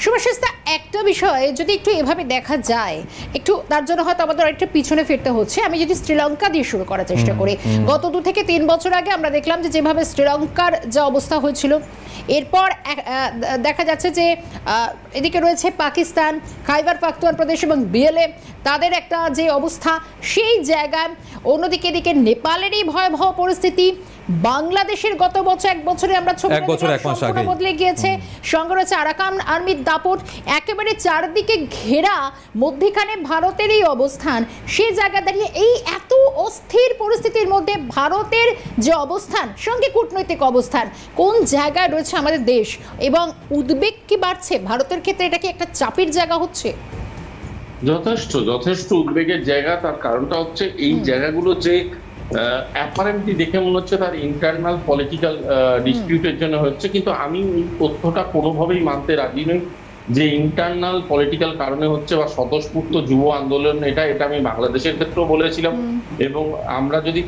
শুভাশিসদা, একটা বিষয় যদি একটু এভাবে দেখা যায়, একটু তার জন্য হয়তো আমাদের একটু পিছনে ফিরতে হচ্ছে। আমি যদি শ্রীলঙ্কা দিয়ে শুরু করার চেষ্টা করি, গত 2 থেকে 3 বছর আগে আমরা দেখলাম যে যেভাবে শ্রীলঙ্কার যা অবস্থা হয়েছিল, এরপর দেখা যাচ্ছে যে এদিকে রয়েছে পাকিস্তান, খাইবার পাখতুয়ান প্রদেশ এবং বিএলএ, তাদের একটা যে অবস্থা সেই জায়গায়, অন্যদিকে এদিকে নেপালেরই ভয়াবহ পরিস্থিতি, বাংলাদেশের গত বছর 1 বছরে আমরা ছবি বদলে গিয়েছে, সঙ্গে রয়েছে আরাকান আর্মির দাপট, একেবারে চারদিকে ঘেরা, মধ্যখানে ভারতেরই অবস্থান। সেই জায়গা দাঁড়িয়ে এই এত অস্থির পরিস্থিতির মধ্যে ভারতের যে অবস্থান, সঙ্গে কূটনৈতিক অবস্থান, কোন জায়গায় রয়েছে আমাদের দেশ, এবং উদ্বেগ কি বাড়ছে ভারতের ক্ষেত্রে? এটা কি একটা চাপের জায়গা হচ্ছে? যথেষ্ট উদ্বেগের জায়গা। তার কারণটা হচ্ছে এই জায়গাগুলো যে অ্যাপারেন্টলি দেখে মনে হচ্ছে তার ইন্টারনাল পলিটিক্যাল ডিসপিউটের জন্য হচ্ছে, কিন্তু আমি এই তথ্যটা কোনোভাবেই মানতে রাজি নই যে ইন্টারনাল পলিটিক্যাল কারণে হচ্ছে বা স্বতঃস্ফূর্ত যুব আন্দোলন। এটা আমি বাংলাদেশের ক্ষেত্রেও বলেছিলাম। এবং আমরা যদি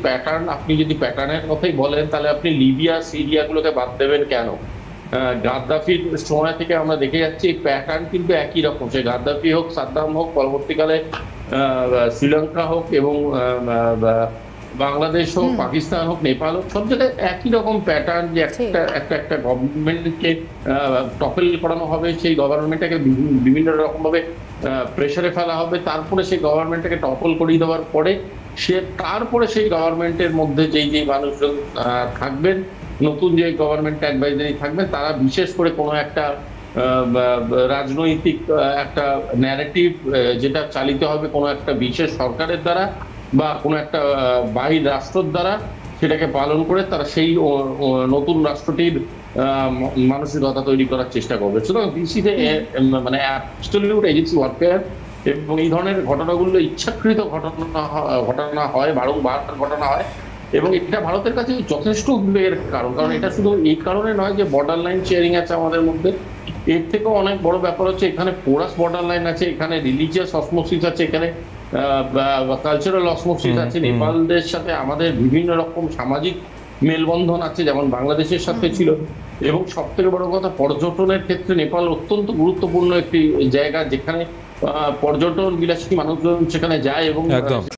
আপনি যদি প্যাটার্নের কথাই বলেন, তাহলে আপনি লিবিয়া সিরিয়াগুলোকে বাদ দেবেন কেন? গাদ্দাফির সময় থেকে আমরা দেখে যাচ্ছি এই প্যাটার্ন কিন্তু একই রকম। সে গাদ্দাফি হোক, সাদ্দাম হোক, পরবর্তীকালে শ্রীলঙ্কা হোক এবং বাংলাদেশ হোক, পাকিস্তান হোক, নেপাল হোক, সব জায়গায় একই রকম প্যাটার্ন, যে একটা গভর্নমেন্টকে টপল করানো হবে, সেই গভর্নমেন্টটাকে বিভিন্ন রকম ভাবে প্রেসারে ফেলা হবে, তারপরে সেই গভর্নমেন্টটাকে টপল করিয়ে দেওয়ার পরে তারপরে সেই গভর্নমেন্টের মধ্যে যেই মানুষজন থাকবেন, নতুন যে গভর্নমেন্ট অ্যাডভাইজারি থাকবে, তারা বিশেষ করে কোনো একটা রাজনৈতিক একটা ন্যারেটিভ যেটা চালিত হবে কোনো একটা বিশেষ সরকারের দ্বারা বা কোনো একটা বাহির রাষ্ট্রের দ্বারা, সেটাকে পালন করে তারা সেই নতুন রাষ্ট্রটির মানসিকতা তৈরি করার চেষ্টা করবে। সুতরাং দিস মানে অ্যাবসলিউট এজেন্সি ওয়ারফেয়ার, এবং এই ধরনের ঘটনাগুলো ইচ্ছাকৃত ঘটনা হয়, বারংবার ঘটনা হয়, এবং এটা ভারতের কাছে যথেষ্ট উদ্বেগের কারণ এটা শুধু এই কারণে নয় যে বর্ডার লাইন শেয়ারিং আছে আমাদের মধ্যে, এর থেকেও অনেক বড় ব্যাপার হচ্ছে এখানে পোরাস বর্ডার লাইন আছে, এখানে রিলিজিয়াস অসমোসিস আছে, এখানে কালচারাল অসমোসিস আছে। নেপালদের সাথে আমাদের বিভিন্ন রকম সামাজিক মেলবন্ধন আছে, যেমন বাংলাদেশের সাথে ছিল। এবং সব থেকে বড় কথা, পর্যটনের ক্ষেত্রে নেপাল অত্যন্ত গুরুত্বপূর্ণ একটি জায়গা, যেখানে পর্যটন বিলাসী মানুষজন সেখানে যায় এবং